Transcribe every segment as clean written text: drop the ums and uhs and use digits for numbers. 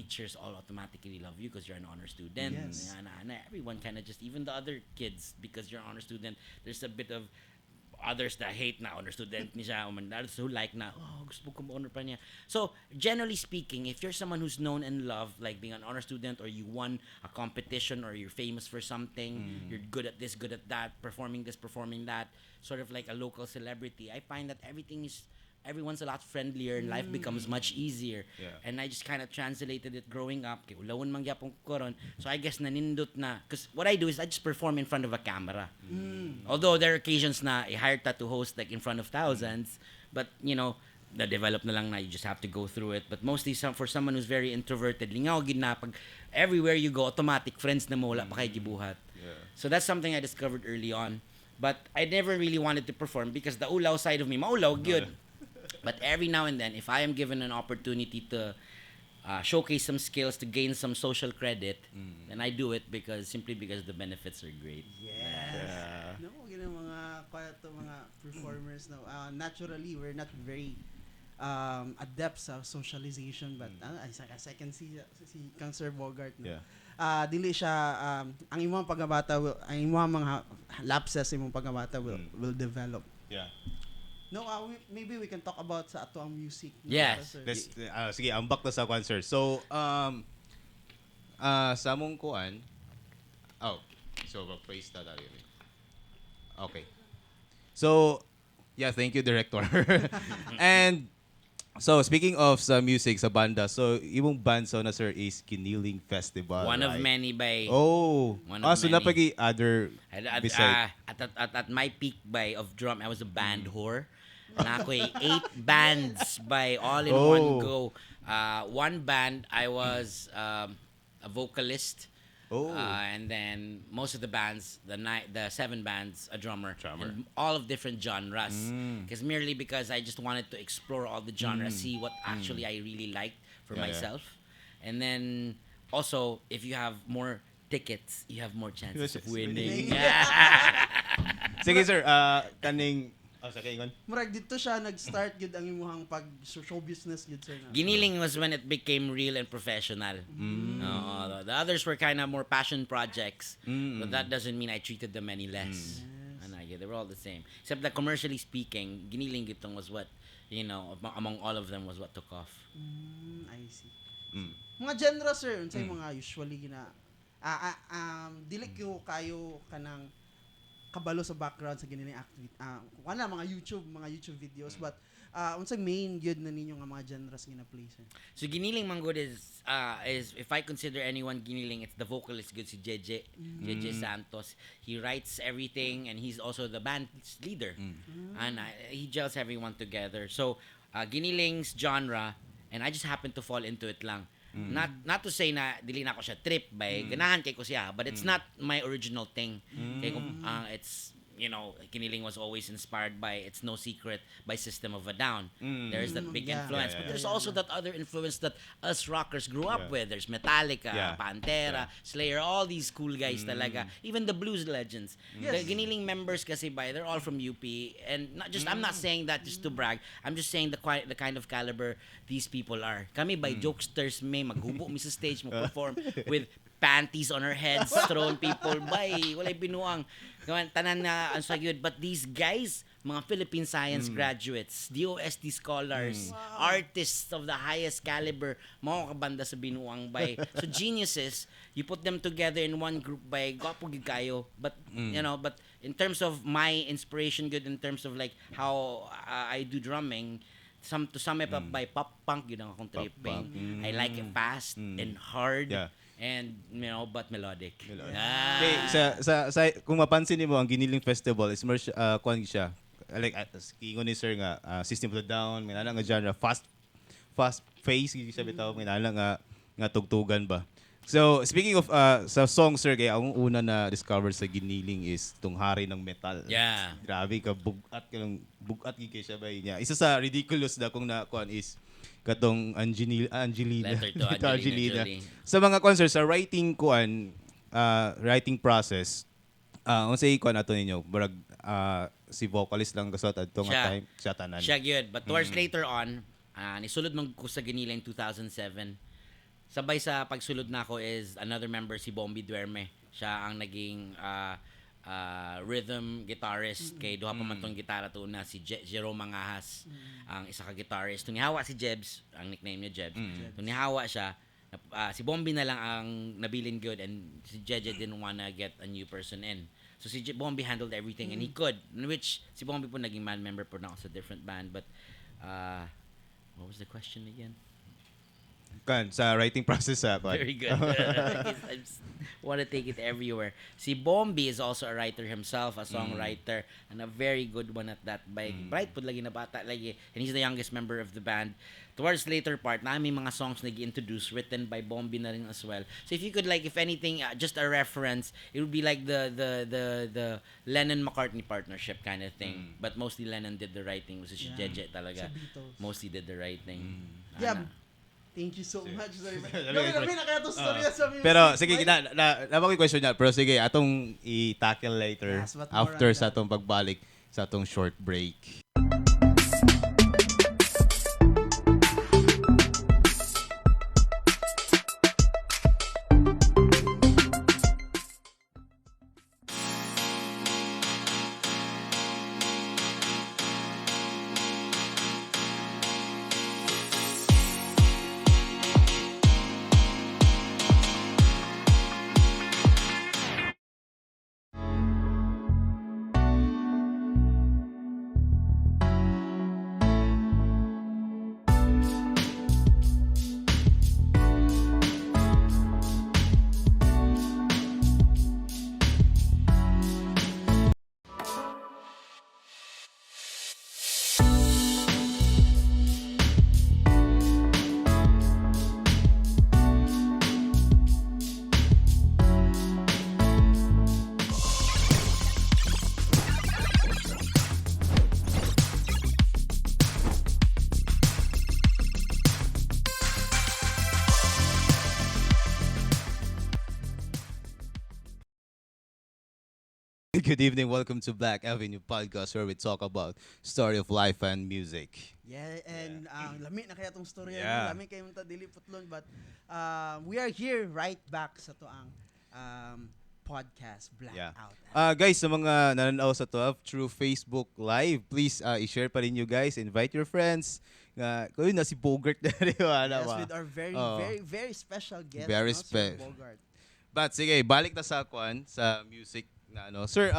teachers all automatically love you because you're an honor student. Yes. And everyone kind of just, even the other kids, because you're an honor student, there's a bit of others that hate na honor student ni siya, others who like na, gusto ko honor pa niya. So, generally speaking, if you're someone who's known and loved, like being an honor student, or you won a competition, or you're famous for something, you're good at this, good at that, performing this, performing that, sort of like a local celebrity, I find that everyone's a lot friendlier and life becomes much easier. Yeah. And I just kind of translated it growing up. Kay ulawon man gyapon ko ron. So I guess nanindot na. Because what I do is I just perform in front of a camera. Although there are occasions na I hired to host like in front of thousands. But, na-develop na lang na you just have to go through it. But mostly for someone who's very introverted, lingaw gid na pag everywhere you go, automatic friends na mo, wala pa kay gibuhat. Yeah. So that's something I discovered early on. But I never really wanted to perform because the ulaw side of me, maulaw, good. But every now and then, if I am given an opportunity to showcase some skills, to gain some social credit, then I do it simply because the benefits are great. Yes. Yeah. No, mga performers now. Naturally, we're not very adept sa socialization, but as I can see Kang Sir Bogart, no? Yeah. Dili siya ang imong pagkabata ang imong mga lapses imong pagkabata will develop. Yeah. No, maybe we can talk about sa ato ang music. No? Yes. Sige, ambak na sa concert. So, sa mong kuan, so praise na tayo. Okay. So, yeah, thank you, Director. And, so, speaking of sa music, sa banda, so, imong band so na, sir, is Kiniling Festival, One right? of many by... One of so many. napagi other beside... At my peak of drum, I was a band whore. Na ako'y 8 bands by all in one go. One band, I was a vocalist. And then most of the bands, the 7 bands, a drummer. And all of different genres. Because I just wanted to explore all the genres, see what actually I really liked for myself. And then also, if you have more tickets, you have more chances of winning. Sige, sir. Kaning... sa kaingon? Murag dito siya nag-start gid ang imong pag show business gid, sir. Giniling was when it became real and professional. The others were kind of more passion projects, but that doesn't mean I treated them any less. They were all the same. Except that commercially speaking, Giniling gitong was what, among all of them was what took off. I see. Mga genre, sir, unsay mga usually gina dili ko kayo kanang kabalo sa background sa giniling activity. Wala mga YouTube videos, but unsay main gyud na ninyo nga mga genres gina-play, sir? So Giniling Manggod is if I consider anyone Giniling, it's the vocalist good si JJ Santos. He writes everything and he's also the band's leader. And he gels everyone together. So Giniling's genre, and I just happen to fall into it lang. Not to say na dili na ako siya trip by ganahan kay ko siya, but it's not my original thing. Kay ko, it's Kiniling was always inspired by It's No Secret by System of a Down. There's that big influence, but there's also that other influence that us rockers grew up with. There's Metallica, Pantera, Slayer, all these cool guys talaga. Even the blues legends. The Giniling members kasi they're all from UP, and I'm not saying that just to brag. I'm just saying the kind of caliber these people are. Kami by jokesters may maghubo mi sa stage, perform with panties on our heads, throwing people by walay binuang tanan na ang sagyud. But these guys, mga Philippine science graduates, DOST scholars, artists of the highest caliber, mga kabanda sa binuang bay. So geniuses, you put them together in one group by gwapo gid kayo. But but in terms of my inspiration, good in terms of like how I do drumming, to sum it up by pop punk, yun ang akong tripping. I like it fast and hard. And but melodic. Okay, sa kung mapansin niyo ang Giniling Festival is more kuan siya. Like ingon ni sir nga System of a Down, may nga genre fast pace gid siya bitaw, may nga tugtugan ba. So speaking of sa song, sir, kaya ang una na discover sa Giniling is tong Hari ng Metal. Yeah. Grabe ka bugat gid siya ba niya. Isa sa ridiculous na kung na kuan is katong Angelina. Letter to Angelina Jolie. Sa mga concert, sa writing process, unsay kuan ato ninyo? Barag si vocalist lang gasot adto nga time sa tanan. Siya gyud, but towards later on, nisulod man ko sa Giniling 2007. sabay sa pagsulod na ako is another member si Bombi Duerme. Siya ang naging rhythm guitarist kay duha pa man tong gitara to na si Jerome Mangahas ang isa ka guitarist. Tunihawa si Jebs, ang nickname niya Jebs. Tunihawa siya. Si Bombi na lang ang nabilin good and si Jeje didn't wanna get a new person in. So si Bombi handled everything and he could. In which si Bombi po naging band member po na ako sa different band. But what was the question again? Sa writing process Very good. I just want to take it everywhere. Si Bombi is also a writer himself, a songwriter, and a very good one at that. Bright po lagi na bata lagi. And he's the youngest member of the band. Towards later part, may mga songs nag-introduce written by Bombi na rin as well. So if you could if anything, just a reference, it would be like the Lennon-McCartney partnership kind of thing. But mostly Lennon did the writing. So si Jeje talaga mostly did the writing. Yeah. Thank you so much. Gabi na kaya itong story sa music. Pero sige, napag question niya. Pero sige, atong i-tackle later after sa atong pagbalik sa atong short break. Good evening. Welcome to Blakout Avenue Podcast where we talk about story of life and music. Yeah, and lami na kaya itong story. Yeah. Lami kayo mong dili putlon. But we are here right back sa toang podcast, Blakout. Guys, sa mga nananaw sa to through Facebook Live, please i-share pa rin you guys. Invite your friends. Kung na si Bogart na rin. With our very special guest. Very Sir Bogart. But sige, balik na sa sa music na Sir,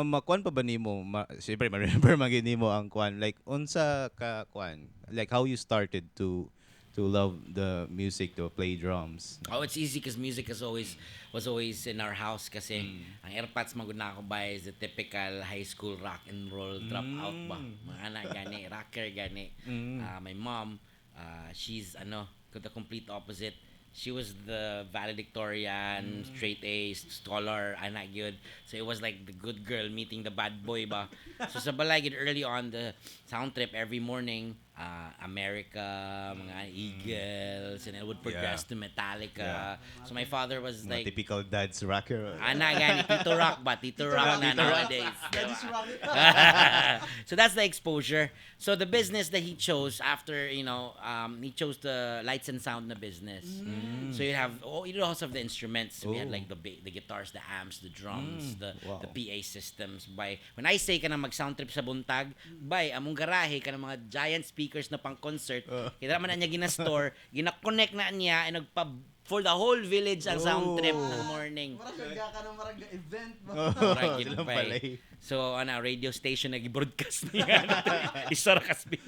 makuan pa ba nimo? Siyempre, ma-remember magin nimo ang kuan like unsa ka kuan like how you started to love the music, to play drums. Oh, it's easy because music was always in our house kasi ang airpods magud na ako buy is the typical high school rock and roll dropout ba. Mga anak gani, rocker gani. My mom, she's the complete opposite. She was the valedictorian, straight A, scholar, anak gyud. So it was like the good girl meeting the bad boy ba. So sa balay gid early on the sound trip every morning, America, mga Eagles, and it would progress to Metallica. So my father was Mga like typical dad's rocker. anak gani Tito Rock ba? Tito Rock na nowadays. So that's the exposure. So the business that he chose after, he chose the lights and sound na business. So you also have the instruments. We had like the guitars, the amps, the drums, the PA systems. When I say ka na mag-sound trip sa buntag, among garahe ka ng mga giant speakers na pang concert. Kaya naman na niya gina-store, gina-connect na niya, and for the whole village ang sound trip ng morning. Marag event ba? So, radio station nag-broadcast niya. Isara kasbi.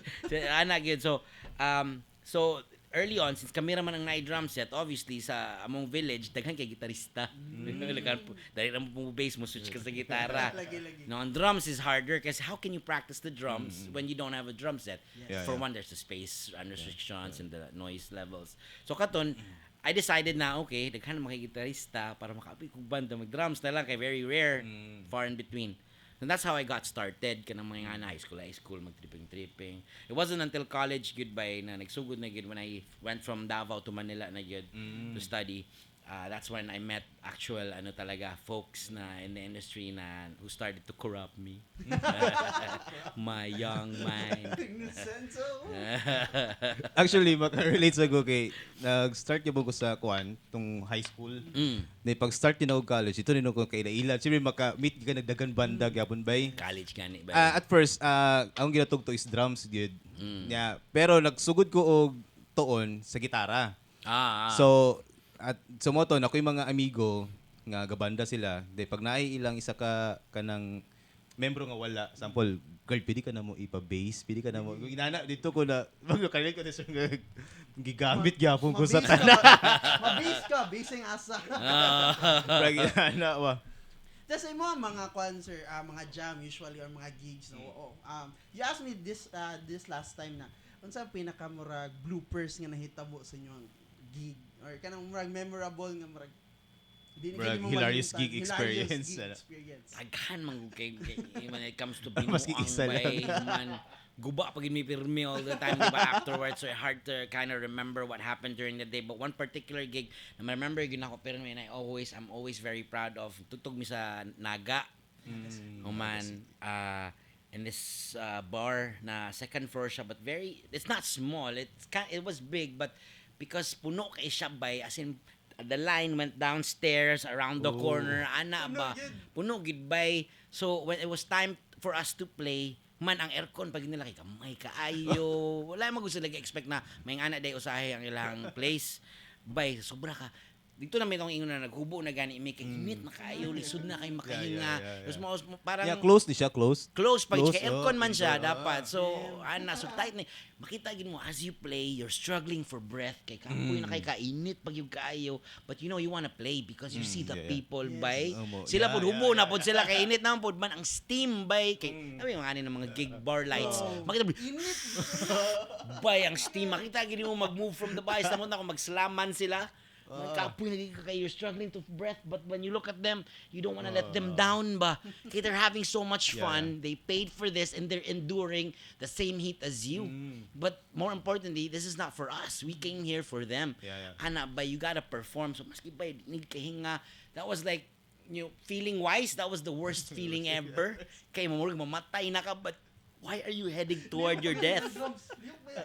So, early on, since kami raman ang na-drum set, obviously, sa among village, daghan kay gitarista. Dahil ang bass mo, switch ka sa gitara. No, ang drums is harder kasi how can you practice the drums when you don't have a drum set? For one, there's the space restrictions and the noise levels. So, katon, I decided na, okay, daghan na makigitarista para makapit kong banda, mag-drums na lang, kay very rare, far in between. And that's how I got started kanang mga high school mag-tripping. It wasn't until college goodbye na nagsugod na good when I went from Davao to Manila na good to study. that's when I met actual folks na in the industry na who started to corrupt me. My young mind. Actually, maka-relate sa ko kay nag-start yung ko sa tong high school. Na pag-start din ako college, ito rin ako kay Laila. Siyempre, maka-meet ka nagdagan banda, gapon bay. College gani ba? At first, ang ginatugto is drums, good. Yeah. Pero nagsugod ko og tuon sa gitara. So, at sumoto na ko yung mga amigo nga gabanda sila. De pag naay ilang isa ka kanang membro nga wala, sample, girl, pwede ka na mo ipa-bass, pwede ka na mo. Inana dito ko na magkakalit ko na sa gigamit gyapon ko sa tanan. Mabase ka, basing asa. Pag inana wa. Tapos ay mga concert, mga jam usually or mga gigs. No? You asked me this last time na unsa pinakamurag bloopers nga nahitabo sa inyong gig or kanang murag memorable nga murag hilarious gig experience. Aghan man kay when it comes to binuang bay man guba pag mi pirmi all the time diba afterwards, so hard to kind of remember what happened during the day. But one particular gig na I remember yun ako pirmi and I'm always very proud of tutog mi sa Naga. Man in this bar na second floor siya, but it's not small, it was big, but because puno kay siya bay, as in the line went downstairs around the corner puno gid bay. So when it was time for us to play, man ang aircon pag nila kay kamay kaayo wala man gusto nag-expect na may ana day usahay ang ilang place bay, sobra ka dito na may tong ingon na naghubo na gani may kainit na kaayo, lisod na kay makahinga. Tapos parang close di siya, close pag kay aircon man siya dapat. So so tight ni makita gid mo as you play, you're struggling for breath kay kapoy na kay kainit pag yung kaayo, but you wanna play because you see the people bay sila pud hubo na pud sila kay init na pud man ang steam bay kay yung ani ng mga gig bar lights makita init bay ang steam, makita gid mo mag-move from the bars na kung magslaman sila. You're struggling to breath, but when you look at them, you don't want to let them down ba? Okay, they're having so much fun. They paid for this and they're enduring the same heat as you. But more importantly, this is not for us. We came here for them. Ana ba, you gotta perform. So maski ba need kahinga. That was like, feeling wise, that was the worst feeling ever. Kay mamatay na ka, but why are you heading toward your death?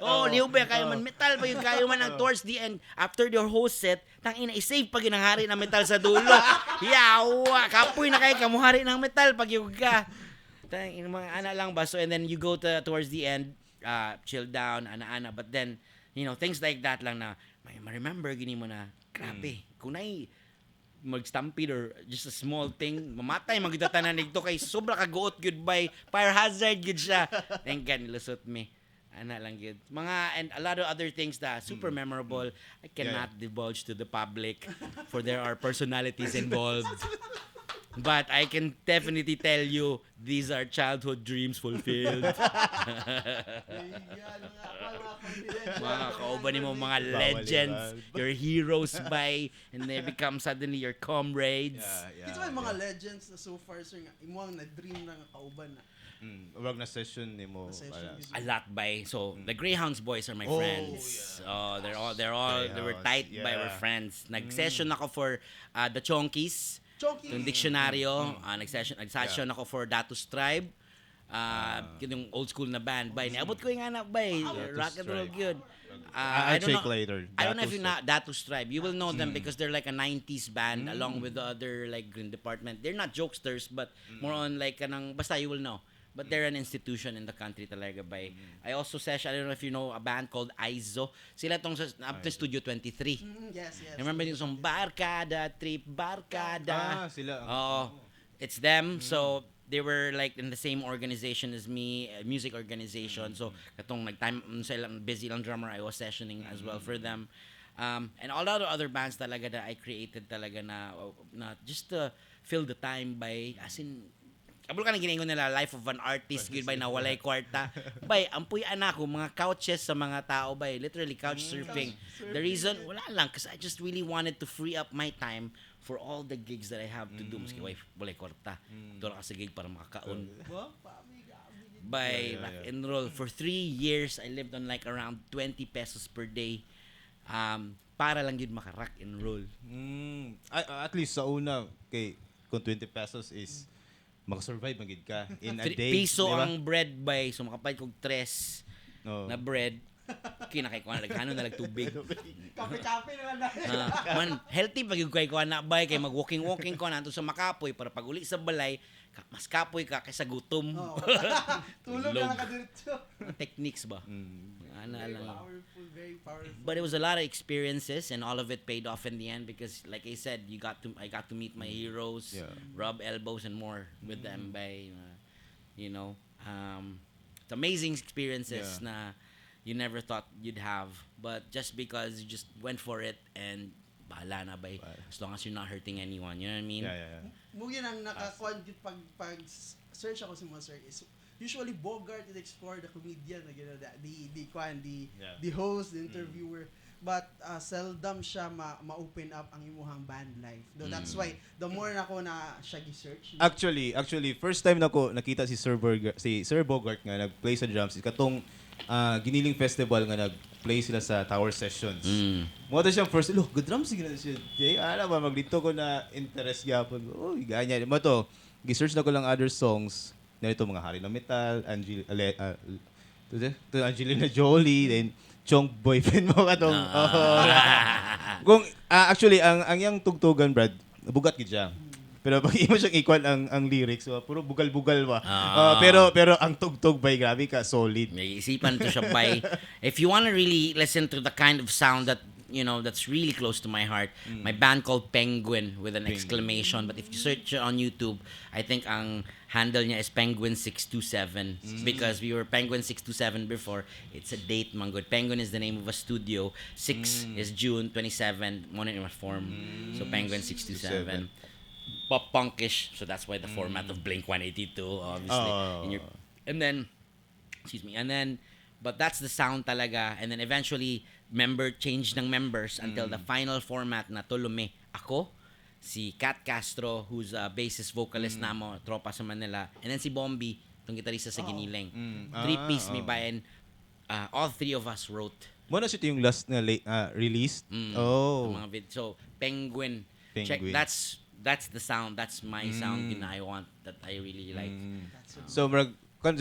Liw ba kayo man metal pa yung kayo man ang towards the end after your whole set tang ina i-save pag ginahari na metal sa dulo. Yawa, kapoy na kay kamuhari ng metal pag yung ka. Tang ina mga ana lang ba, so and then you go towards the end, chill down ana but then things like that lang na may remember gini mo na grabe kung nay mag-stampede or just a small thing, mamatay magitatanan nito kay sobra ka goot goodbye, fire hazard gud siya. Thank God nilusot me. Ana lang gud. And a lot of other things that super memorable. I cannot divulge to the public for there are personalities involved. But I can definitely tell you these are childhood dreams fulfilled. Mga kauban mo, mga legends, your heroes by, and they become suddenly your comrades. Ito may mga legends na so far, sir, imo ang na-dream na kauban na. Wag na session ni mo. A lot by. So the Greyhounds boys are my friends. They were tight by our friends. Nag-session ako for the Chonkies. Yung diksyonaryo, nag-session ako for Datus Tribe. Yung old school na band. Niabot ko yung anak, rock and roll good. I'll check later. I don't know if you know Datus Tribe. You will know them because they're like a 90s band along with the other like green department. They're not jokesters, but more on like basta you will know. But they're an institution in the country talaga bay. I also session, I don't know if you know a band called Aizo. Sila tong up to Studio 23. Yes. Remember yung song Barkada Trip Barkada? Sila. It's them. So they were like in the same organization as me, music organization. So katong nag-time sila busy lang drummer, I was sessioning as well for them. And all the other bands talaga that I created talaga na just to fill the time by as in kabul ka na giningon nila life of an artist good by na walay kwarta bay ampuy anako mga couches sa mga tao bay literally couch surfing. The reason wala lang kasi I just really wanted to free up my time for all the gigs that I have to do maski walay kwarta doon ka sa gig para makakaon by rock and roll for 3 years. I lived on like around 20 pesos per day. para lang yun maka-rock and roll. At least sa una, kung 20 pesos is makasurvive magid ka in a day. Piso diba? ang bread by, so makapay kog 3 na bread. Kinakay ko na, naghano na tubig. Kape-kape naman na. Man, healthy pag yung kay ko na bay, kay mag-walking-walking ko na sa makapoy para pag uli sa balay, mas kapoy ka kaysa gutom. Tulog na nakadiretso. Techniques ba? Very powerful. But it was a lot of experiences, and all of it paid off in the end because, like I said, I got to meet my heroes, rub elbows and more with them by, it's amazing experiences na you never thought you'd have, but just because you just went for it and bahala na ba, as long as you're not hurting anyone, you know what I mean? Yeah. Mugin ang nakakuan pag search ako sa mga sir is usually Bogart the Explorer, the comedian, the host, the interviewer, but seldom siya ma-open up ang imuhang band life. Though that's why the more nako na siya gi-search. Actually, first time nako nakita si Sir Bogart nga nag-play sa drums katong Giniling Festival nga nag-play sila sa Tower Sessions. Mo ta siyang first, look, good drums siguro siya. Ano ba maglito ko na interest gyapon. Oy, ganyan. Mo to, gi-search na ko lang other songs. Narito mga Hari ng Metal, Angelina Jolie, then Chong boyfriend mo katong. Kung actually ang yang tugtugan, Brad, bugat gid siya. Pero pag imo siyang equal ang lyrics, puro bugal-bugal ba. Pero ang tugtog bay grabe ka solid. May isipan to siya bay. If you want to really listen to the kind of sound that that's really close to my heart, my band called Penguin with an exclamation. But if you search it on YouTube, I think ang handle niya is Penguin 627 because we were Penguin 627 before. It's a date, man good. Penguin is the name of a studio. 6 is June 27. Mo na form. So Penguin 627. Pop punkish, so that's why the format of Blink 182, obviously. And then, but that's the sound talaga. And then eventually, change ng members until the final format na tulume. Ako, si Kat Castro, who's a bassist vocalist namo, tropa sa Manila, and then si Bombi, itong gitarista sa Giniling. 3-piece may bayan. All 3 of us wrote. Muna siya yung last na released? So, Penguin. Check, that's the sound. That's my sound na I want, that I really like. So,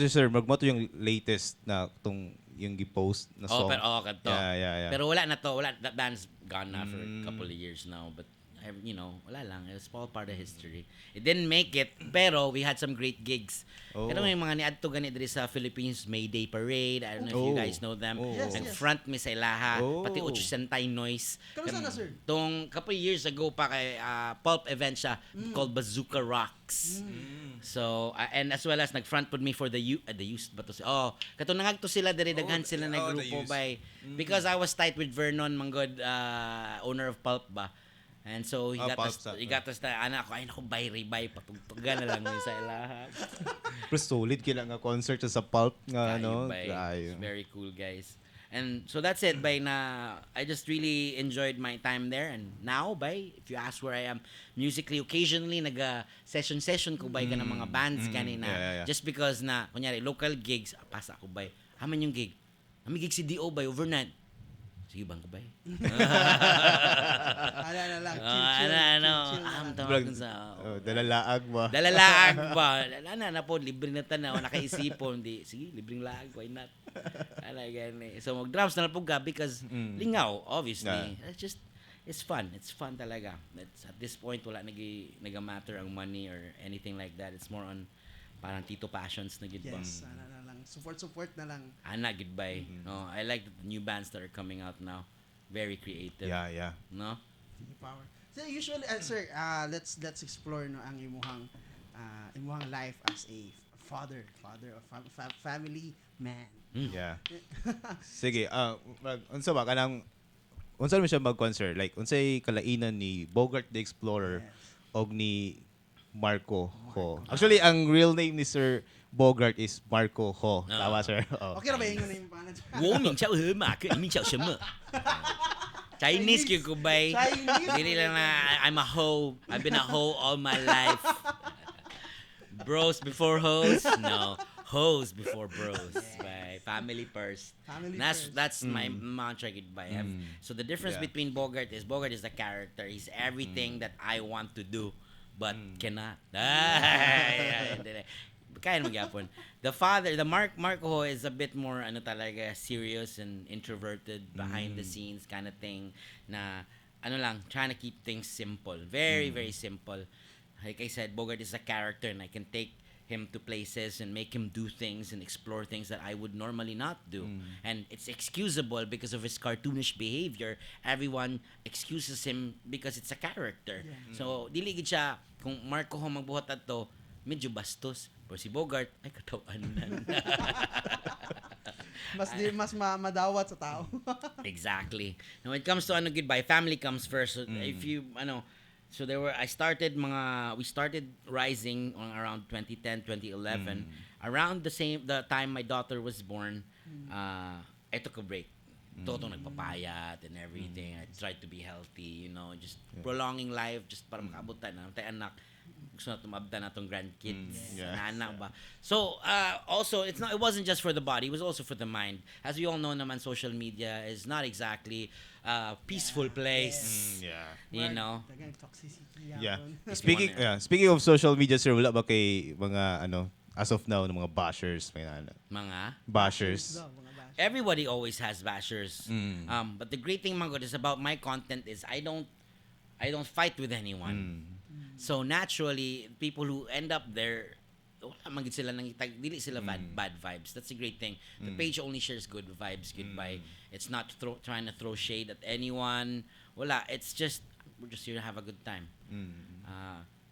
sir, mo to yung latest na itong yung gi-post na song. Kanto. Yeah. Pero wala na to. That band's gone na for a couple of years now. But, wala lang. It's all part of history. It didn't make it, pero we had some great gigs. Pero may mga niadto gani diri sa Philippines Mayday Parade. I don't know if you guys know them. Nag-front mi sa ilaha. Pati 800 Noise. Kamusta na, sir? Tong couple years ago pa kay pulp event siya called Bazooka Rocks. So, and as well as nag-front pud me for the youth ba to? Katong nangagto sila diri daghan sila na grupo by because I was tight with Vernon Manggod, owner of Pulp ba. And so he got us na anak ko ay naku bay patugtugan na lang sa ilaha. Pero solid kila nga concert sa Pulp nga It's very cool, guys. And so that's it bay na I just really enjoyed my time there, and now bay if you ask where I am musically, occasionally session ko bay ka ng mga bands kanina just because na kunyari local gigs pasa ko bay. Aman yung gig. Ami gig si DO bay overnight. Sige bang ko bay? Dalalaag ba? Na po, libre na tanaw, nakaisipon. Sige, libreng laag, why not? So, mag-drums na lang po gabi because lingaw, obviously. It's fun. It's fun talaga. At this point, wala nag-matter ang money or anything like that. It's more on parang Tito Passions na gid ba. Yes, lang. Support na lang. Goodbye. No, I like the new bands that are coming out now. Very creative. Yeah. No? Power. So usually, sir, let's explore ang imuhang life as a father of family man. Yeah. Sige, unsa ba kanang unsa man siya mag-concert? Like unsay kalainan ni Bogart the Explorer og ni Marco Ho. Actually, ang real name ni Sir Bogart is Marco Ho. Tama, sir? Okay na ba yung name pa na? 我名叫何马克，你名叫什么？ Chinese kyo ko bay. Dili lang na I'm a hoe. I've been a hoe all my life. Bros before hoes? No. Hoes before bros. Right. family first. Family That's first. that's my mantra goodbye. So the difference Yeah. between Bogart is the character. He's everything that I want to do but cannot. Yeah, hindi na. Kaya naman gyapon. The father, the Marco Ho is a bit more ano talaga serious and introverted behind the scenes kind of thing na ano lang trying to keep things simple. Very very simple. Like I said, Bogart is a character and I can take him to places and make him do things and explore things that I would normally not do. And it's excusable because of his cartoonish behavior. Everyone excuses him because it's a character. Yeah. So, dili gid siya, kung Marco Ho magbuhat ato, medyo bastos. Pero si Bogart, ay katawanan. Madawat sa tao. Exactly. Now, when it comes to ano goodbye, family comes first. So, if you, so we started rising on around 2010, 2011. Around the time my daughter was born, I took a break. Toto nagpapayat and everything. I tried to be healthy, just prolonging life just para makabutan na tay anak. Gusto na tumabda na tong grandkids, anak ba. So, also it wasn't just for the body, it was also for the mind. As we all know naman, social media is not exactly a peaceful place. Dagang toxicity. Yeah. Yeah. Speaking of social media, sir, wala ba kay mga as of now ng mga bashers, Mga bashers. Mga bash. everybody always has bashers. But the great thing, Mango, is about my content is I don't fight with anyone. So naturally, people who end up there, wala man gid sila dili sila bad vibes. That's a great thing. The page only shares good vibes, goodbye. It's not trying to throw shade at anyone. Wala, it's just we're just here to have a good time.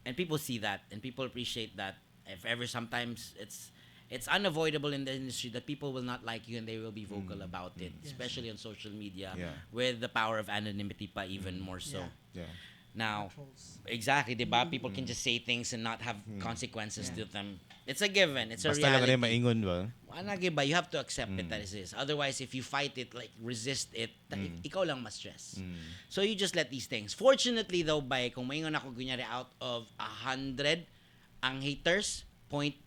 And people see that and people appreciate that. If ever sometimes it's unavoidable in the industry that people will not like you and they will be vocal about it, especially on social media with the power of anonymity pa even more so. Yeah. Now, Trolls. exactly, diba? People can just say things and not have consequences to them. It's a given. It's a Basta lang reality. rin maingon ba? Wala giba, you have to accept it as is. Otherwise, if you fight it, like resist it, ikaw lang ma-stress. So you just let these things. Fortunately though, kung maingon ako kunyari out of 100, ang haters 0.25.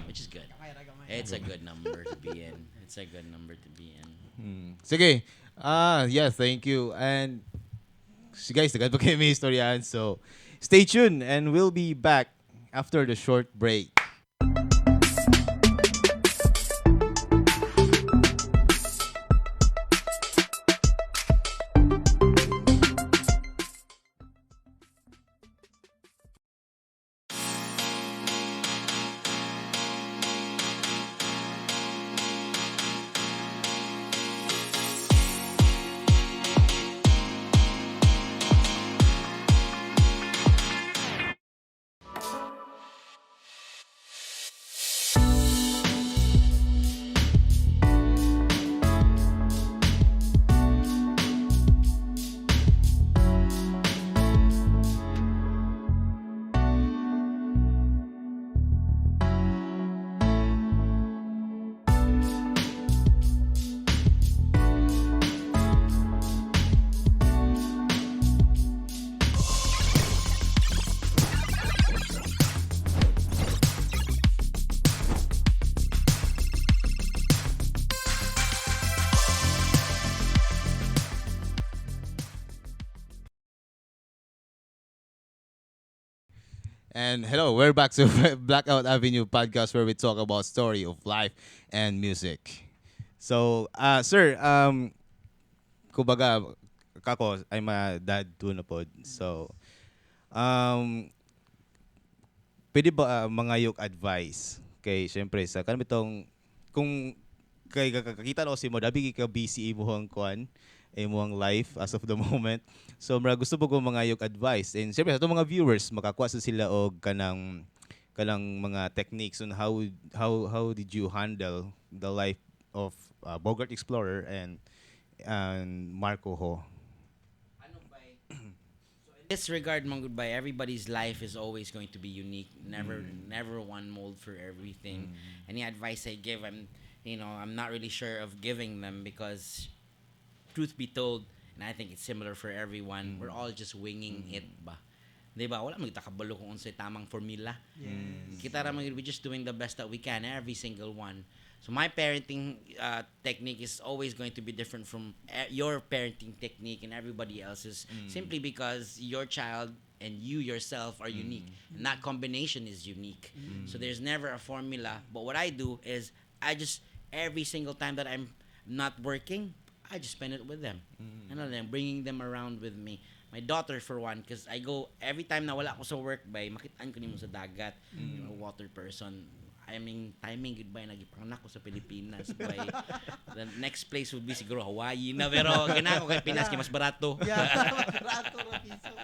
Which is good. Gamay. It's a good number to be in. It's a good number to be in. Sige. Yeah, thank you. And guys, tagad pa kayo may istoryahan. So, stay tuned and we'll be back after the short break. And hello, we're back to Blakout Avenue Podcast where we talk about story of life and music. So, sir, kumbaga, kako, I'm a dad too na pod. So, pwede ba mangayok advice kay, syempre, sa kanang bitong, kung kay kakakita na ko si mo, dabi ka busy imuhang kwan, imuhang life as of the moment. So, gusto po ko mangayok advice. And syempre, sa itong mga viewers, makakuha sa sila og kanang mga techniques on how did you handle the life of Bogart Explorer and Marco Ho. In this regard, mga goodbye, everybody's life is always going to be unique. Never one mold for everything. Any advice I give, I'm not really sure of giving them because, truth be told, and I think it's similar for everyone, we're all just winging it ba. Diba? Wala magita kabalo kung unsay tamang formula. Yes. Kita ra we're just doing the best that we can, every single one. So my parenting technique is always going to be different from your parenting technique and everybody else's, simply because your child and you yourself are unique, and that combination is unique. So there's never a formula. But what I do is I just, every single time that I'm not working, I just spend it with them. Ano lang, bringing them around with me. My daughter, for one, because I go, every time na wala ako sa work, bay, makitaan ko nimo sa dagat, water person. I mean, timing, goodbye, nagipanganak ko sa Pilipinas, bay. The next place would be siguro Hawaii na, pero ganahan ko kay Pinas, kay mas barato. Rato ra piso.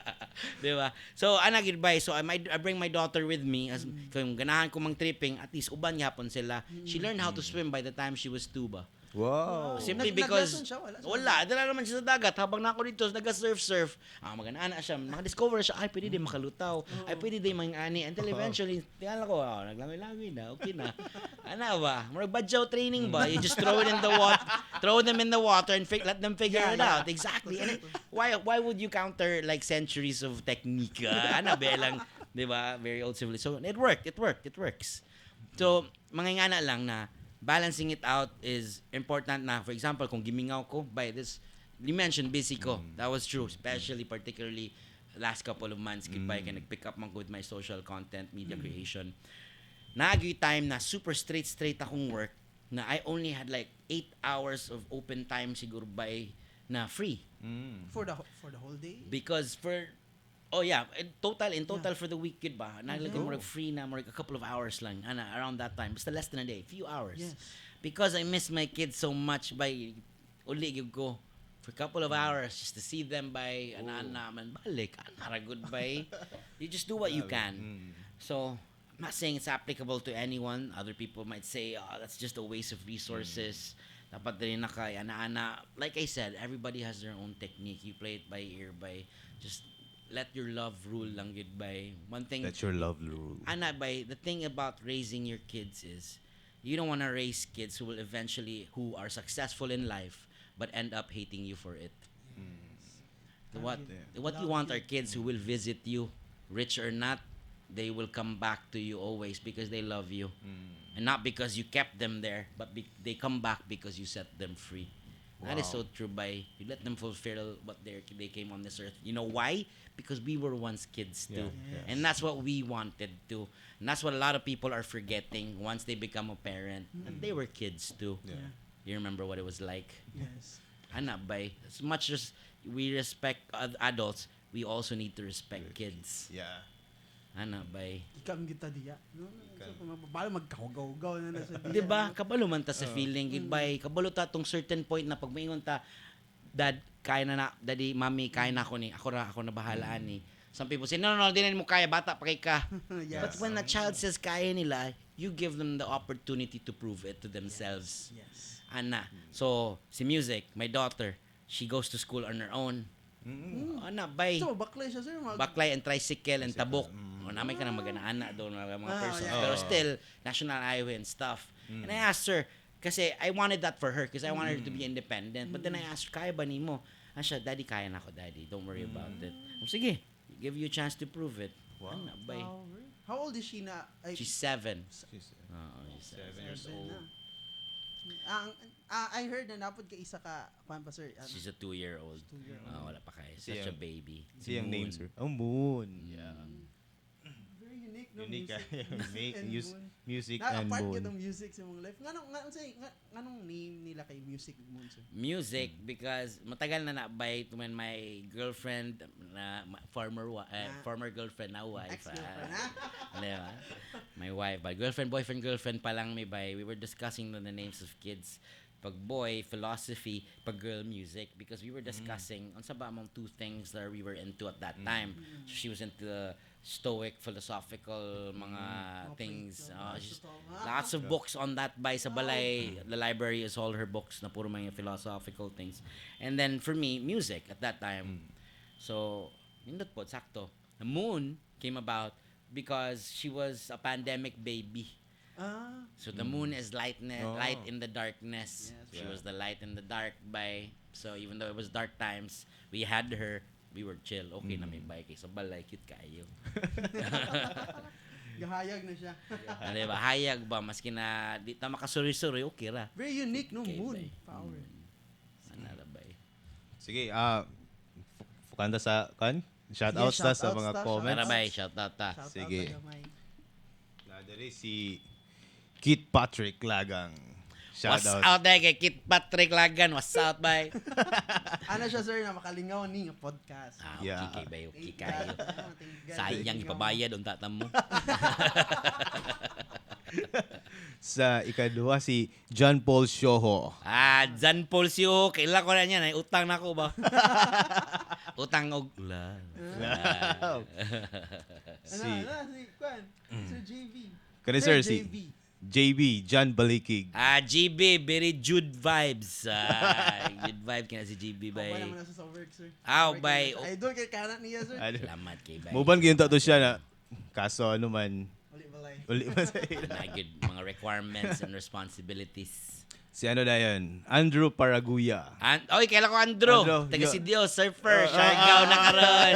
Diba? So, goodbye. So, I bring my daughter with me, as kung ganahan ko mang tripping, at least uban yapon sila. She learned how to swim by the time she was 2 ba. Wow. Simply Naglason because siya, wala siya. wala, dala naman siya sa dagat habang nako dito nag-surf. Magana siya, makadiscover siya, ay pwede din makalutaw, ay pwede din mangani, until eventually tingala ko, naglangoy-langoy na, okay na. Ano ba? Murag badyaw training ba? You just throw them in the water and let them figure it out. Exactly. And why would you counter like centuries of technique? Ano ba lang, 'di ba? Very old civilization. So it works. So mangingana lang na balancing it out is important na. For example, kung gimingaw ko by this, you mentioned busy ko. That was true, particularly last couple of months. Goodbye, ka nag-pick up man ko with my social content, media creation. Naagay time na super straight akong work na I only had like 8 hours of open time siguro by na free. For the whole day? Because in total for the week, gud ba? Nalagay mo free na, a couple of hours lang, around that time. Basta less than a day, few hours. Yes. Because I miss my kids so much by uli gyud ko for a couple of hours just to see them by man balik, goodbye. You just do what you can. So, I'm not saying it's applicable to anyone. Other people might say, that's just a waste of resources. Dapat din na kay ana. Like I said, everybody has their own technique. You play it by ear, by just let your love rule lang yun by one thing. Let your love rule. By the thing about raising your kids is you don't want to raise kids who are successful in life but end up hating you for it. What you want are kids who will visit you, rich or not, they will come back to you always because they love you. And not because you kept them there, but they come back because you set them free. That is so true. You let them fulfill what they came on this earth. You know why? Because we were once kids too. Yeah. And that's what we wanted to. And that's what a lot of people are forgetting once they become a parent. And they were kids too. Yeah. You remember what it was like? Yes. As much as we respect adults, we also need to respect kids. Yeah. Ikam kita diya. No? So, bala magkahugaw-hugaw na sa diya. Diba? Kabalo man ta sa feeling. Goodbye. Kabalo ta tong certain point na pag maingon ta, Dad, kaya na daddy, mommy, kaya na ako ni. Ako na bahalaan ni. Some people say, no, di na mo kaya, bata pa kay ka. Yes. But when a child says kaya nila, you give them the opportunity to prove it to themselves. Yes. So, si Music, my daughter, she goes to school on her own. So, baklay siya, sir. Baklay and tricycle and tabok. Namay ka na magana-ana doon mga person. yeah. Pero still, national highway and stuff. And I asked her, kasi I wanted that for her because I wanted her to be independent. But then I asked her, kaya ba ni mo? Siya, Daddy, kaya na ako, Daddy. Don't worry about it. Sige, give you a chance to prove it. Wow. How old is she na? She's 7. She's She's 7 years Seven old. na. I heard na napod ka isa ka, pa sir. She's a 2-year-old. 2-year-old. Wala pa kayo. Such a baby. Siyang Moon. name, sir? Oh, Moon. Yeah. Very unique, no? Unique, Music and Moon. Music and Apart Moon. kitong music sa mong life. Nganong name nila kay Music Moon, sir? Music because matagal na by when my girlfriend former girlfriend now wife Ex-girlfriend, ha? Diba? My wife but boyfriend pa lang may bay. We were discussing the names of kids. Pag boy, philosophy, pag girl, music, because we were discussing on sa ba among two things that we were into at that time. So she was into the stoic, philosophical mga things. Lots of books on that by sa balay. The library is all her books na puro mga philosophical things. And then for me, music at that time. So, nindot po, sakto. The Moon came about because she was a pandemic baby. So the moon is light in the darkness. Yes. She was the light in the dark so even though it was dark times, we had her. We were chill. Okay na may bike. So balay, cute kayo. Gahayag na siya. Ano ba? Hayag ba? Maski na di ta makasuri-suri, okay ra. Very unique, no? Okay, Moon bay. power. Ano ra ba? Sige, fukanda sa shout Sige, out sa shout outs mga ta, comments. Ano ba? Shout out ta. Shout Sige. out sa gamay. Nadali si Kit Patrick Lagang. Shout What's out. out there kay Kit Patrick Lagan? What's out bay? Ano siya, sir, na makalingaw ni nga podcast. Okay Yeah. kay bay, okay kayo. Thank God. Sayang ipabayad on tatam mo. Sa ikadua si John Paul Shoho. Jan Paul Sio, kaila ko na niya, na utang na ko ba? Utang og ulan. Si Si Kwan, Sir JV. Kani sir si JB John Balikig. GB, very Jude vibes. Good vibe kina si GB Bay. bay. naman nasa sa work, sir. Aw, Work bay. niya. Idol kay kanan niya, sir. Salamat kay bay. Muban gyud to siya na kaso ano man Uli balay. uli man sa Na good mga requirements and responsibilities. si ano na yan, Andrew Paraguya. Oy, kaila ko Andrew. Andrew, Taga yo. si Dio, surfer, Siargao na karon.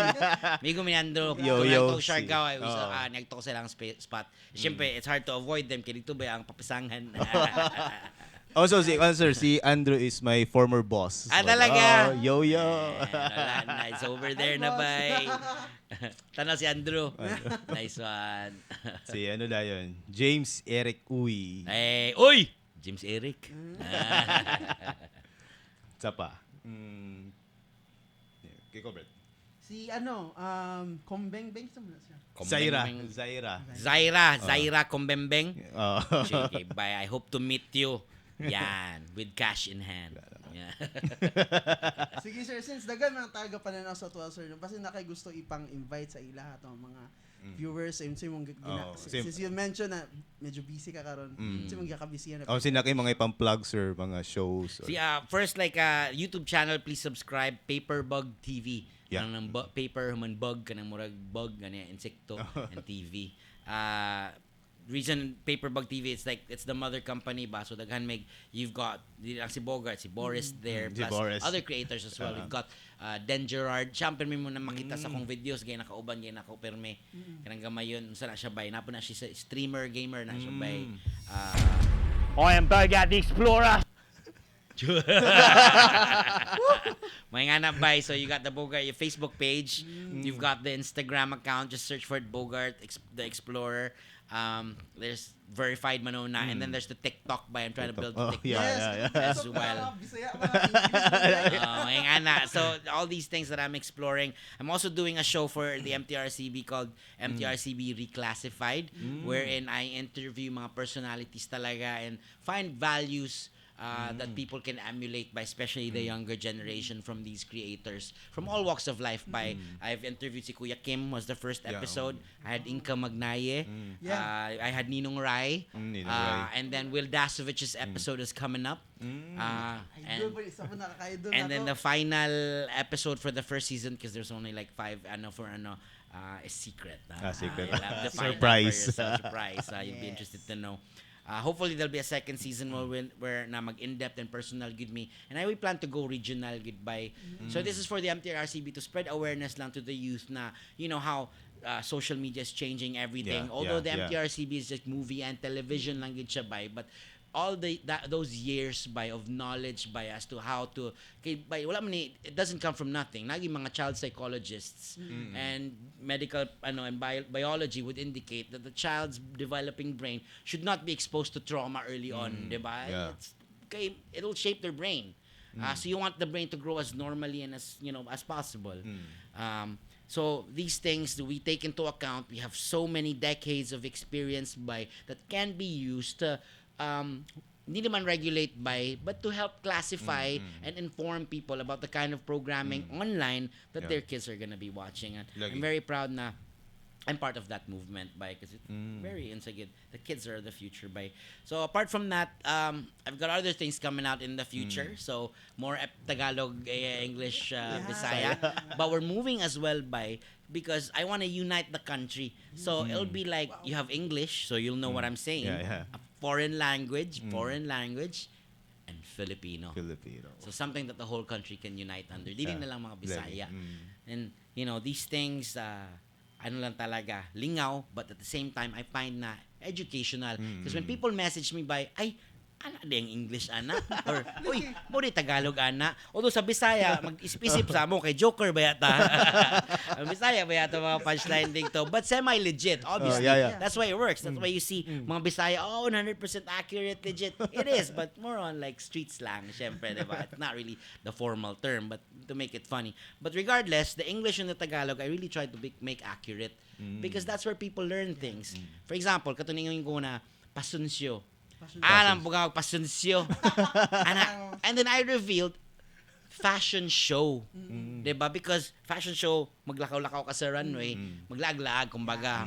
Migo mi Andrew. Yo, Kung yo, nagto Siargao ay si- nagto ko silang spot. Siyempre, it's hard to avoid them kay dito ba ang papisangan. Also si Andrew is my former boss. Talaga? Yo. Wala na, it's over there na bay. Tanaw si Andrew. Nice one. Si ano na yun, James Eric Uy. Uy! James Eric. Sa pa. Okay, Cobret. Si Kombeng Beng sa muna siya. Zaira Kombembeng. Oh. Okay, bye. I hope to meet you. Yan, with cash in hand. Yeah. Sige, sir, since dagan mga taga pananaw sa tuwa, sir, basta na kay gusto ipang-invite sa ila to mga viewers sa mong since you mentioned na medyo busy ka karon. Sa mong gakabisihan na. Sina kay mga ipang-plug sir, mga shows. See, first YouTube channel, please subscribe Paperbug TV. Yeah. Kanang paper human bug kanang murag bug gani insekto and TV. Reason Paperbug TV, it's the mother company ba, so daghan you've got si Bogart, si Boris there, Si plus Boris. other creators as well. We've got Den Gerard, siyempre may mo na makita sa kong videos gay nakauban gay nako perme kanang gamayon unsa na siya bay, napo na siya streamer gamer na siya bay. I am Bogart the Explorer. May nga na bay, so you got the Bogart your Facebook page, you've got the Instagram account, just search for it, Bogart the Explorer. There's verified manona, and then there's the TikTok by I'm trying to build the TikTok yeah. as well. May nga na. So all these things that I'm exploring. I'm also doing a show for the MTRCB called MTRCB Reclassified, wherein I interview mga personalities talaga and find values that people can emulate by, especially the younger generation, from these creators from all walks of life. I've interviewed si Kuya Kim, was the first episode. I had Inka Magnaye. I had Ninong Rai. And then Will Dasovich's episode is coming up. And then the final episode for the first season, because there's only like 5 is secret. Secret. You'll have to find out Surprise. for yourself. Surprise. You'll be interested to know. Hopefully there'll be a second season where na mag in-depth and personal good me, and we plan to go regional goodbye. So this is for the MTRCB to spread awareness lang to the youth na how social media is changing everything. Although the MTRCB is just movie and television lang gid siya bay, but all those years of knowledge as to how to wala man it doesn't come from nothing. Naging mga child psychologists and medical and biology would indicate that the child's developing brain should not be exposed to trauma early on, diba? Yeah. It'll shape their brain. So you want the brain to grow as normally and as possible. So these things we take into account. We have so many decades of experience that can be used to hindi naman regulate but to help classify and inform people about the kind of programming online that their kids are gonna be watching. And I'm very proud na I'm part of that movement because it's very inside. The kids are the future So apart from that, I've got other things coming out in the future. So more Tagalog, English, Bisaya. But we're moving as well because I want to unite the country. So it'll be like you have English, so you'll know what I'm saying. A foreign language, and Filipino. So something that the whole country can unite under. Dili na lang mga Bisaya. And these things ano lang talaga, lingaw, but at the same time, I find na educational. Because when people message me by, ay, ana din English, ana? Or, uy, mo di Tagalog, ana? Although sa Bisaya, mag-isip-isip sa mo, kay Joker ba yata? Ang Bisaya ba yata mga punchline dito? But semi-legit, obviously. That's why it works. That's why you see mga Bisaya, 100% accurate, legit. It is, but more on like street slang, syempre, diba? It's not really the formal term, but to make it funny. But regardless, the English and the Tagalog, I really try to make accurate because that's where people learn things. For example, katuningin ko na, pasunsyo. Alam po nga magpasunsyo. And then I revealed, fashion show. Diba? Because fashion show, maglakaw-lakaw ka sa runway, maglaag-laag, kumbaga.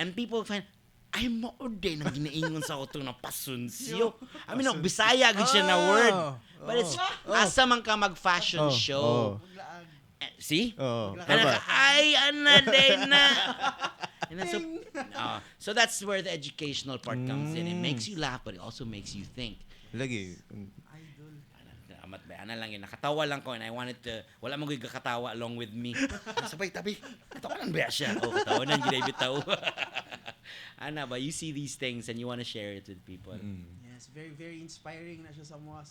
And people find, ay mo din ang ginaingon sa auto na pasunsyo. I mean, Bisaya agad siya na word. But it's, asa man ka mag-fashion show. See? Ay, day na. And then so that's where the educational part comes in. It makes you laugh, but it also makes you think. Lagi. Idol. Amat ba? Ano lang yun. Nakatawa lang ko and I wanted to, wala mo yung kakatawa along with me. Sabay, tabi. Katawa lang ba siya? Katawa na, ginay bitaw. Ana ba? You see these things and you want to share it with people. Yes, very, very inspiring na siya sa mga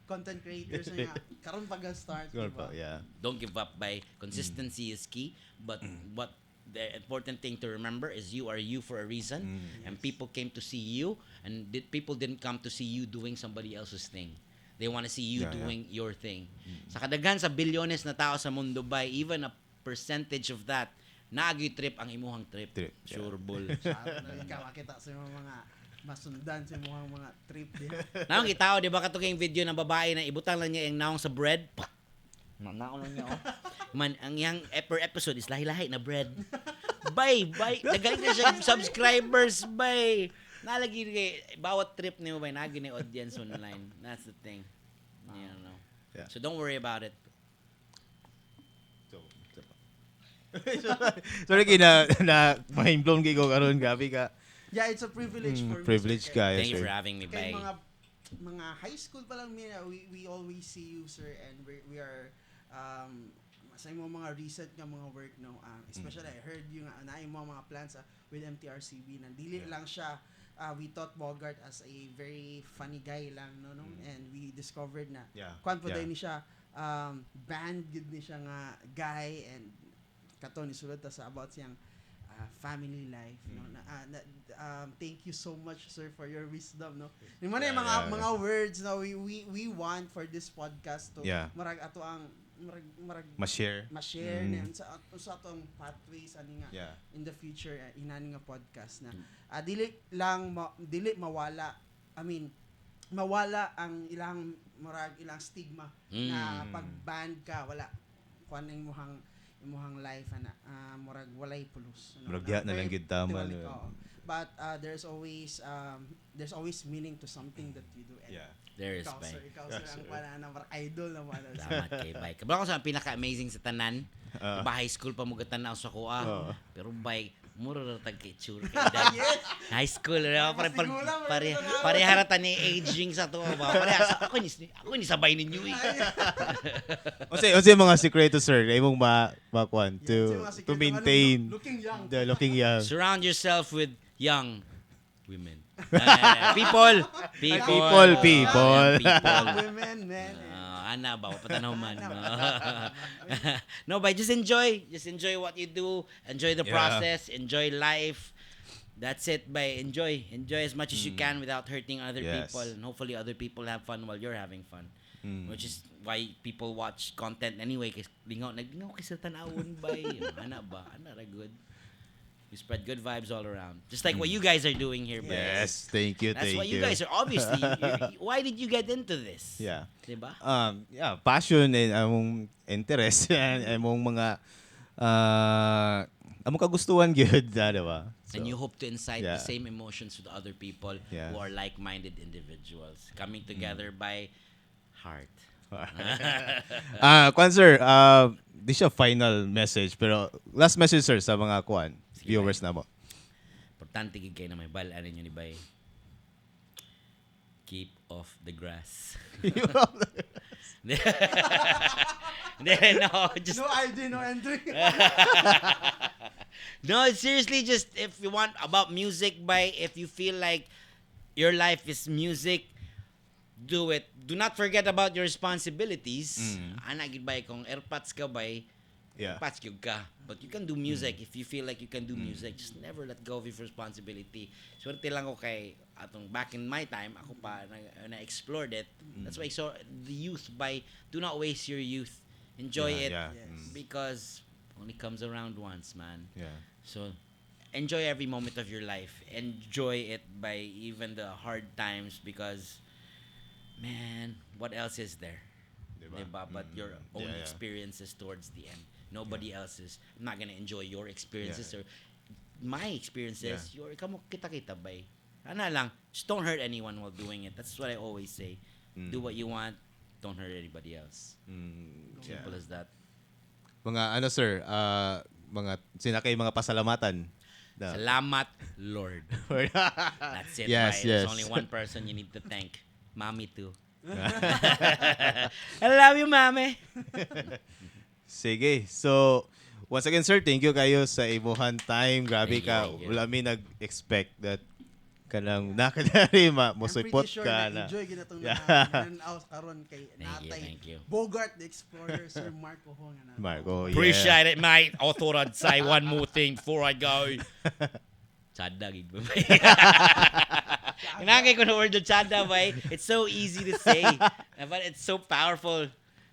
content creators na nga. Karon pag-start, diba? Yeah. Don't give up by consistency is key, but what the important thing to remember is you are you for a reason, and people came to see you, and people didn't come to see you doing somebody else's thing. They want to see you doing your thing. Sa kadaghan sa bilyones na tao sa mundo, by even a percentage of that, naagi trip ang imuhang trip. Sure bull. Ikaw makita sa mga masundan sa mga trip din. Naong kitao, di ba katong yung video ng babae na ibutang lang niya yung naong sa bread? Naong lang niya, Man, ang yang per episode is lahi-lahi na bread. Bay, nagaling na siya subscribers, bay. Nalagi kay bawat trip niyo bay nagi ni audience online. That's the thing. You know. Yeah. So don't worry about it. Sorry na mind blown kay ko karon gabi ka. Yeah, it's a privilege for me. Privilege ka. Thank you for having me, bay. Mga high school pa lang we always see you, sir, and we are sa mga recent nga mga work, no, especially I heard yung na mga plans with MTRCB na dili lang siya, we thought Bogart as a very funny guy lang, no, and we discovered na ni siya band gid ni siya nga guy, and kato ni sulod ta sa about siyang family life, no. Thank you so much, sir, for your wisdom, no. Ni man mga words na we want for this podcast to marag ato ang marag ma-share niyan sa atong pathways ani nga in the future inani nga podcast na dili mawala, I mean mawala ang ilang stigma na pag-band ka wala kuan ang imuhang life ana murag walay pulos, murag na lang gid tama, but there's always meaning to something that you do, and there is, ikaw sir ang pana na idol na wala. Salamat kay Bay. Kabalo ko sa pinaka-amazing sa tanan. Diba high school pa mo gatan-aw sa kuha. Pero Bay, mura ra tag kay tsura kay dad. High school ra pare harata ni aging sa to ba. Pare ako ni sabay ninyo eh. Unsa mga sekreto, sir, imong makuan to maintain looking young. Surround yourself with young women. People. Women, man. Ana ba patanaw man. No, but just enjoy what you do, enjoy the process, enjoy life. That's it, by enjoy as much as you can without hurting other people, and hopefully other people have fun while you're having fun. Which is why people watch content anyway, kasi lingaw kasi tanawon ba ana ra good. You spread good vibes all around. Just like what you guys are doing here, bro. Yes, thank you. That's what you guys are. Obviously, why did you get into this? Yeah. Diba? Passion and among interest and among mga among kagustuhan gyud, diba? And you hope to incite the same emotions to the other people who are like-minded individuals coming together by heart. Kwan sir, di siya final message, pero last message, sir, sa mga kwan viewers na mo. Importante gid kay na may bal-an ninyo ni Bay. Keep off the grass. No, just no ID, no entry. No, it's seriously just if you want about music, if you feel like your life is music, do it. Do not forget about your responsibilities. Ana gid bay kung airpods ka bay, Yeah. airpods gyud ka. But you can do music if you feel like you can do music. Just never let go of your responsibility. Swerte lang ko kay atong back in my time, ako pa na explored it. That's why I saw the youth by do not waste your youth. Enjoy it Yeah. Yes. because only comes around once, man. Yeah. So enjoy every moment of your life. Enjoy it by even the hard times because man, what else is there? Diba? But your own Yeah, yeah. experiences towards the end. Nobody else's. I'm not gonna enjoy your experiences or my experiences. Your kamo kita bay. Ano lang, just don't hurt anyone while doing it. That's what I always say. Do what you want. Don't hurt anybody else. Simple as that. Mga ano sir, mga sinakay mga pasalamatan. Salamat, Lord. That's it. Yes, Right? yes. There's only one person you need to thank. Mommy too. I love you, Mommy. Sige. So, once again sir, thank you kayo sa imuhan time. Grabe Thank ka. you. Wala mi nag-expect that kanang nakadari I'm musipot pretty sure ka na na. enjoy ginatong Yeah. out karon kay natay Thank you. Bogart the Explorer, Sir Marco Ho nga na. Marco, yeah. Appreciate it, mate. I thought I'd say one more thing before I go. Chada, gig ba? Inangay ko na word yung chada, bay. It's so easy to say, but it's so powerful.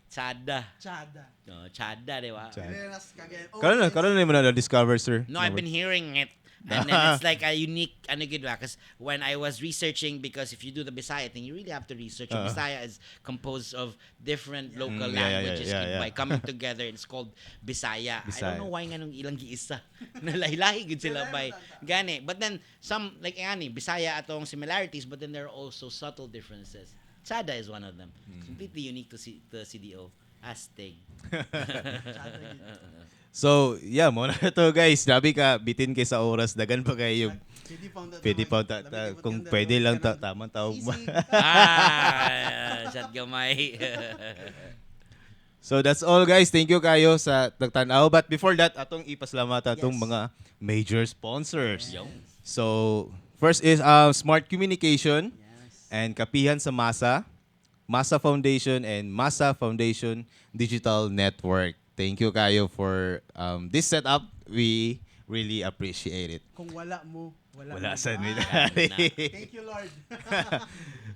Chada. Chada. No, chada, di ba? Renas kagaya. Karon na mo na discover sir. No, I've been hearing it. And then it's like a unique, because when I was researching, because if you do the Bisaya thing, you really have to research. Bisaya is composed of different local languages by coming together. It's called Bisaya. I don't know why nga nung ilang giisa. Nalahi-lahi gud sila by gani. But then some like ani Bisaya atong similarities, but then there are also subtle differences. Chada is one of them. Completely unique to CDO. Astig. So, yeah, mo na to guys. Grabe ka, bitin kay sa oras. Dagan pa kayo yung pwede pa kung pwede lang tamang tawag mo. Shot gamay. So that's all guys. Thank you kayo sa nagtanaw. But before that, atong ipasalamatan atong mga major sponsors. Yo. So, first is Smart Communication and Kapihan sa Masa Foundation and Masa Foundation Digital Network. Thank you kayo for this setup. We really appreciate it. Kung wala mo, wala Sa nila. Thank you, Lord.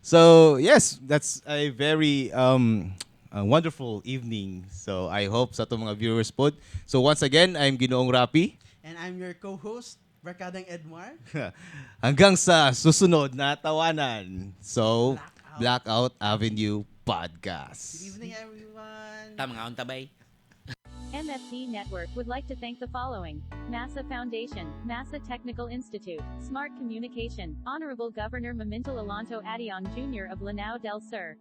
So, yes, that's a very a wonderful evening. So, I hope sa itong mga viewers po. So, once again, I'm Ginoong Rapi. And I'm your co-host, Barkadang Edmar. Hanggang sa susunod na tawanan. So, Blakout Avenue Podcast. Good evening, everyone. Tama nga untabay. MFD Network would like to thank the following: MASA Foundation, MASA Technical Institute, Smart Communication, Honorable Governor Mamintal Alonto Adiong Jr. of Lanao del Sur.